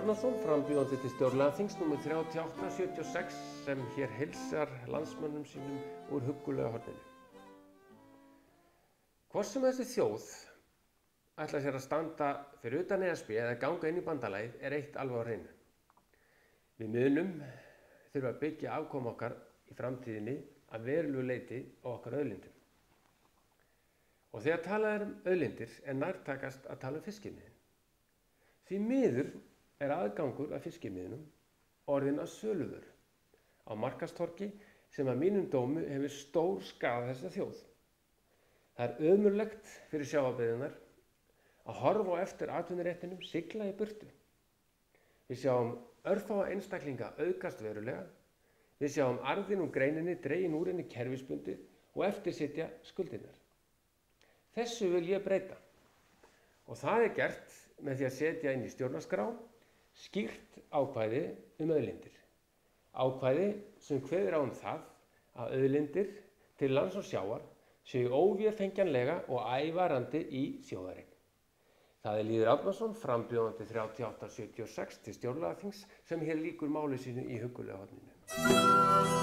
Árnason, frambjóðandi til stjórnlagaþings númer 3876 sem hér heilsar landsmönnum sínum úr huggulega horninu. Hvort sem þessi þjóð ætlar sér að standa fyrir utan ESB eða ganga inn í bandalagið eitt alveg á hreinu. Við munum þurfa að byggja afkomu okkar í framtíðinni að verulegu leyti á okkar auðlindum. Og þegar talað auðlindir nærtækast að tala fiskimiðin. Því miður aðgangur að fiskimiðinum orðinn að söluvöru á markaðstorgi sem að mínum dómi hefur stór skaðað þessa þjóð. Það ömurlegt fyrir sjávarbyggðirnar að horfa á eftir atvinnuréttinum sigla í burtu. Við sjáum örfáa einstaklinga aukast verulega, við sjáum arðinn úr greininni dregin úr henni kerfisbundið og eftirsitja skuldirnar. Þessu vil ég breyta og það gert með því að setja inn í stjórnarskrá skýrt ákvæði auðlindir. Ákvæði sem kveður á það að auðlindir til lands og sjávar séu óvéfengjanlega og ævarandi í þjóðareign. Það Lýður Árnason, frambjóðandi 3876 til stjórnlagaþings sem hér lýkur máli sínu í huggulega horninu.